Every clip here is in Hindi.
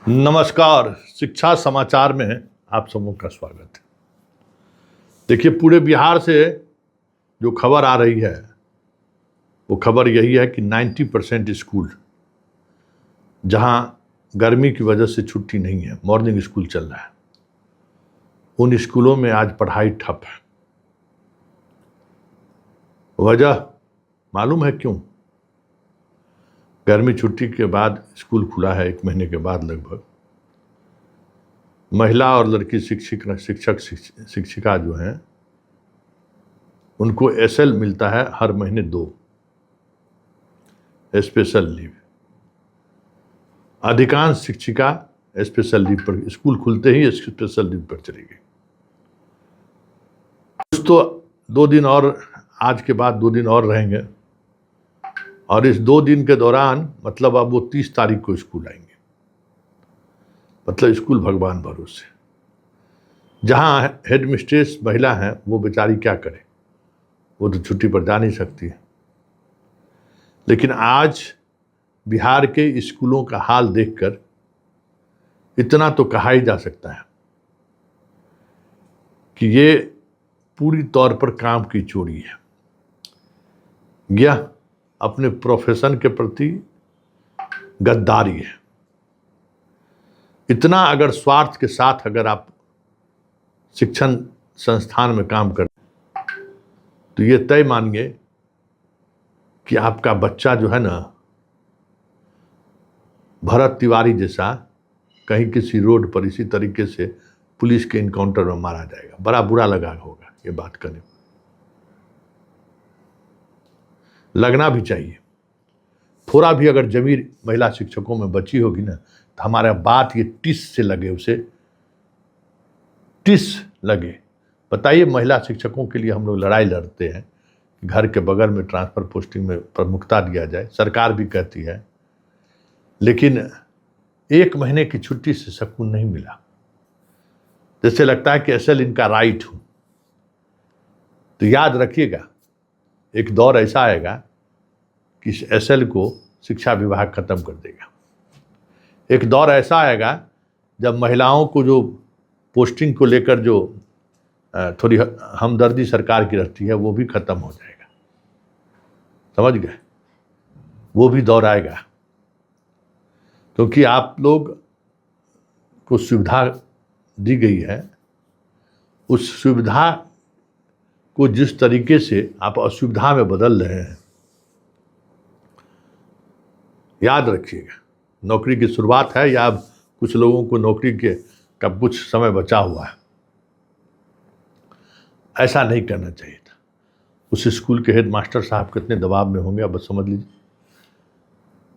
नमस्कार। शिक्षा समाचार में आप सबों का स्वागत है। देखिए, पूरे बिहार से जो खबर आ रही है वो खबर यही है कि 90% स्कूल जहां गर्मी की वजह से छुट्टी नहीं है, मॉर्निंग स्कूल चल रहा है, उन स्कूलों में आज पढ़ाई ठप है। वजह मालूम है क्यों? गर्मी छुट्टी के बाद स्कूल खुला है, 1 महीने के बाद लगभग। महिला और लड़की शिक्षिका जो हैं उनको एसएल मिलता है हर महीने 2 स्पेशल लीव। अधिकांश शिक्षिका स्पेशल लीव पर, स्कूल खुलते ही स्पेशल लीव पर चली गई। कुछ तो 2 दिन और, आज के बाद 2 दिन और रहेंगे, और इस 2 दिन के दौरान मतलब अब वो 30 तारीख को स्कूल आएंगे। मतलब स्कूल भगवान भरोसे। जहां हेड मिस्ट्रेस महिला है वो बेचारी क्या करे, वो तो छुट्टी पर जा नहीं सकती है। लेकिन आज बिहार के स्कूलों का हाल देखकर इतना तो कहा ही जा सकता है कि ये पूरी तौर पर काम की चोरी है। यह अपने प्रोफेशन के प्रति गद्दारी है। इतना अगर स्वार्थ के साथ अगर आप शिक्षण संस्थान में काम करते तो ये तय मानिए कि आपका बच्चा जो है ना, भरत तिवारी जैसा कहीं किसी रोड पर इसी तरीके से पुलिस के इनकाउंटर में मारा जाएगा। बड़ा बुरा लगा होगा ये बात करने में, लगना भी चाहिए। थोड़ा भी अगर जमीर महिला शिक्षकों में बची होगी ना, तो हमारा बात ये टिस से लगे, उसे टिस लगे। बताइए, महिला शिक्षकों के लिए हम लोग लड़ाई लड़ते हैं कि घर के बगल में ट्रांसफर पोस्टिंग में प्रमुखता दिया जाए, सरकार भी कहती है, लेकिन 1 महीने की छुट्टी से सुकून नहीं मिला। जैसे लगता है कि असल इनका राइट हूं। तो याद रखिएगा, एक दौर ऐसा आएगा कि इस एसएल को शिक्षा विभाग खत्म कर देगा। एक दौर ऐसा आएगा जब महिलाओं को जो पोस्टिंग को लेकर जो थोड़ी हमदर्दी सरकार की रहती है वो भी खत्म हो जाएगा। समझ गए? वो भी दौर आएगा, क्योंकि आप लोग को सुविधा दी गई है, उस सुविधा को जिस तरीके से आप असुविधा में बदल रहे हैं, याद रखिएगा। नौकरी की शुरुआत है, या कुछ लोगों को नौकरी के का कुछ समय बचा हुआ है। ऐसा नहीं करना चाहिए था। उस स्कूल के हेडमास्टर साहब कितने दबाव में होंगे आप बस समझ लीजिए।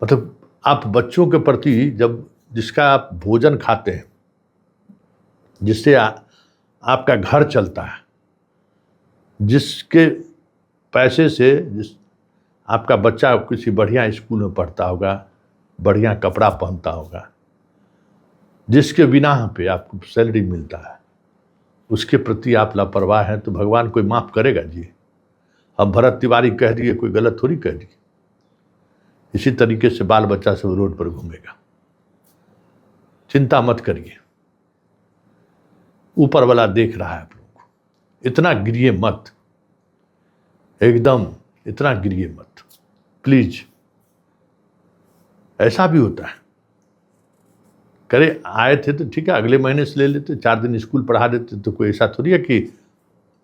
मतलब आप बच्चों के प्रति, जब जिसका आप भोजन खाते हैं, जिससे आपका घर चलता है, जिसके पैसे से आपका बच्चा किसी बढ़िया स्कूल में पढ़ता होगा, बढ़िया कपड़ा पहनता होगा, जिसके बिना पे आपको सैलरी मिलता है, उसके प्रति आप लापरवाह हैं तो भगवान कोई माफ़ करेगा जी? अब भरत तिवारी कह दिए, कोई गलत थोड़ी कह दिए। इसी तरीके से बाल बच्चा सब रोड पर घूमेगा। चिंता मत करिए, ऊपर वाला देख रहा है आप लोगों को। इतना गिरिए मत, एकदम इतना गिरिए मत प्लीज। ऐसा भी होता है, करे आए थे तो ठीक है, अगले महीने से ले लेते, 4 दिन स्कूल पढ़ा देते, तो कोई ऐसा थोड़ी है कि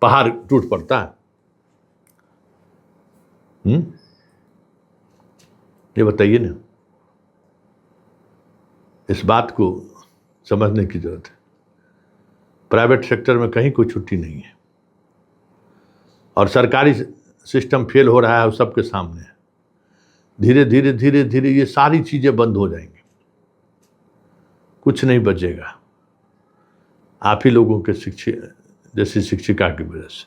पहाड़ टूट पड़ता है। ये बताइए ना, इस बात को समझने की जरूरत है। प्राइवेट सेक्टर में कहीं कोई छुट्टी नहीं है, और सरकारी सिस्टम फेल हो रहा है, वो सबके सामने है। धीरे धीरे धीरे धीरे ये सारी चीजें बंद हो जाएंगी, कुछ नहीं बचेगा। आप ही लोगों के जैसी शिक्षिका की वजह से।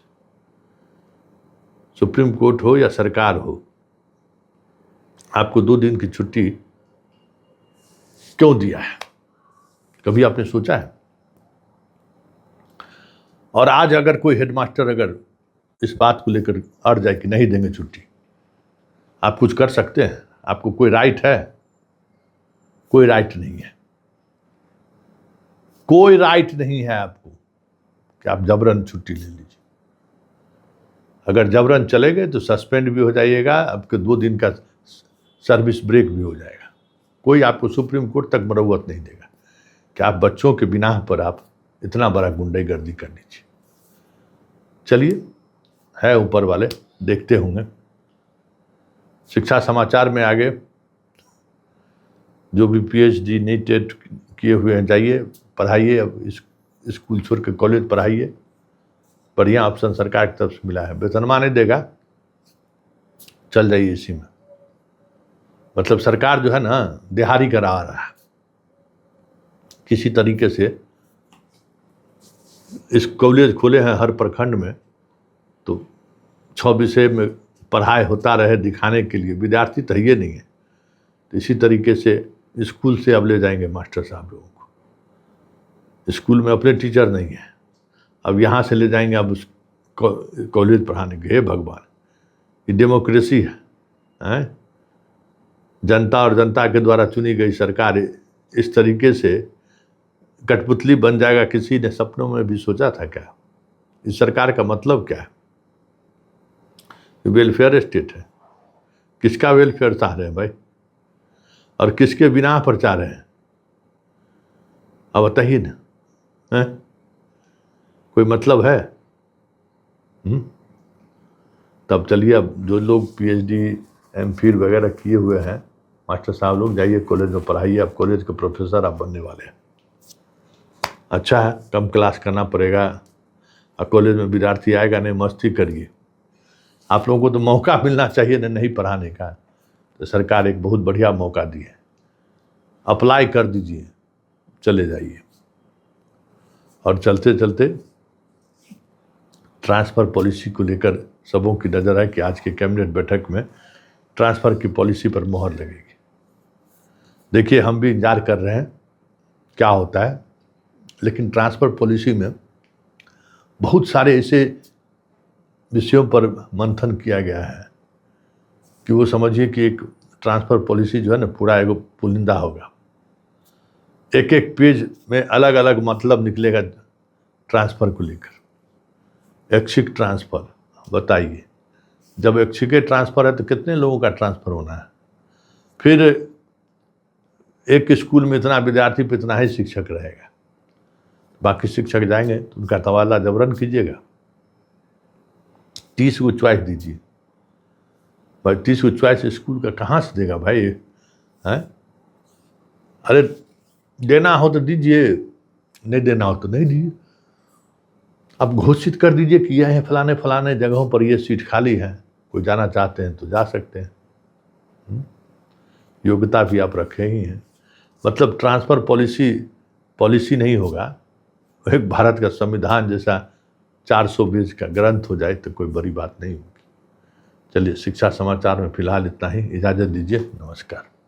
सुप्रीम कोर्ट हो या सरकार हो, आपको 2 दिन की छुट्टी क्यों दिया है, कभी आपने सोचा है? और आज अगर कोई हेडमास्टर अगर इस बात को लेकर अड़ जाए कि नहीं देंगे छुट्टी, आप कुछ कर सकते हैं? आपको कोई राइट है? कोई राइट नहीं है। कोई राइट नहीं है आपको कि आप जबरन छुट्टी ले लीजिए। अगर जबरन चले गए तो सस्पेंड भी हो जाइएगा, आपके 2 दिन का सर्विस ब्रेक भी हो जाएगा। कोई आपको सुप्रीम कोर्ट तक मरौवत नहीं देगा कि आप बच्चों के बिना पर आप इतना बड़ा गुंडागर्दी कर लीजिए। चलिए, है ऊपर वाले, देखते होंगे। शिक्षा समाचार में आगे, जो भी PhD नीट टेट किए हुए हैं जाइए पढ़ाइए, अब स्कूल छोड़ के कॉलेज पढ़ाइए। बढ़िया ऑप्शन सरकार की तरफ से मिला है। वेतनमान नहीं देगा, चल जाइए इसी में। मतलब सरकार जो है ना दिहाड़ी करा रहा है किसी तरीके से। इस कॉलेज खोले हैं हर प्रखंड में, तो 6 विषय में पढ़ाई होता रहे दिखाने के लिए। विद्यार्थी तो ये नहीं है, तो इसी तरीके से स्कूल से अब ले जाएंगे मास्टर साहब लोगों को। स्कूल में अपने टीचर नहीं है, अब यहाँ से ले जाएंगे अब उस कॉलेज पढ़ाने के। हे भगवान, ये डेमोक्रेसी है? जनता और जनता के द्वारा चुनी गई सरकार इस तरीके से कठपुतली बन जाएगा, किसी ने सपनों में भी सोचा था क्या? इस सरकार का मतलब क्या है? वेलफेयर स्टेट है। किसका वेलफेयर चाह रहे हैं भाई, और किसके बिना पर चाह रहे हैं? अब बताइए ना, है कोई मतलब है? तब चलिए, अब जो लोग PhD MPhil वगैरह किए हुए हैं मास्टर साहब लोग, जाइए कॉलेज में पढ़ाइए। अब कॉलेज के प्रोफेसर आप बनने वाले हैं। अच्छा है, कम क्लास करना पड़ेगा, और कॉलेज में विद्यार्थी आएगा नहीं, मस्ती करिए। आप लोगों को तो मौका मिलना चाहिए ना नहीं पढ़ाने का, तो सरकार एक बहुत बढ़िया मौका दी है। अप्लाई कर दीजिए, चले जाइए। और चलते चलते ट्रांसफ़र पॉलिसी को लेकर सबों की नज़र है कि आज के कैबिनेट बैठक में ट्रांसफ़र की पॉलिसी पर मोहर लगेगी। देखिए, हम भी इंतजार कर रहे हैं क्या होता है, लेकिन ट्रांसफ़र पॉलिसी में बहुत सारे ऐसे विषयों पर मंथन किया गया है कि वो समझिए कि एक ट्रांसफ़र पॉलिसी जो है ना पूरा एगो पुलिंदा होगा। एक एक पेज में अलग अलग मतलब निकलेगा ट्रांसफ़र को लेकर। ऐच्छिक ट्रांसफ़र, बताइए, जब ऐच्छिक ट्रांसफ़र है तो कितने लोगों का ट्रांसफ़र होना है? फिर एक स्कूल में इतना विद्यार्थी पे इतना ही शिक्षक रहेगा, बाकी शिक्षक जाएंगे तो उनका तबादला जबरन कीजिएगा। 30 को चॉइस दीजिए भाई, 30 को चॉइस स्कूल का कहाँ से देगा भाई? हैं? अरे देना हो तो दीजिए, नहीं देना हो तो नहीं दीजिए। अब घोषित कर दीजिए कि यह फलाने फलाने जगहों पर ये सीट खाली है, कोई जाना चाहते हैं तो जा सकते हैं। योग्यता भी आप रखे ही हैं। मतलब ट्रांसफ़र पॉलिसी नहीं होगा, एक भारत का संविधान जैसा 400 पेज का ग्रंथ हो जाए तो कोई बड़ी बात नहीं होगी। चलिए, शिक्षा समाचार में फिलहाल इतना ही। इजाज़त दीजिए, नमस्कार।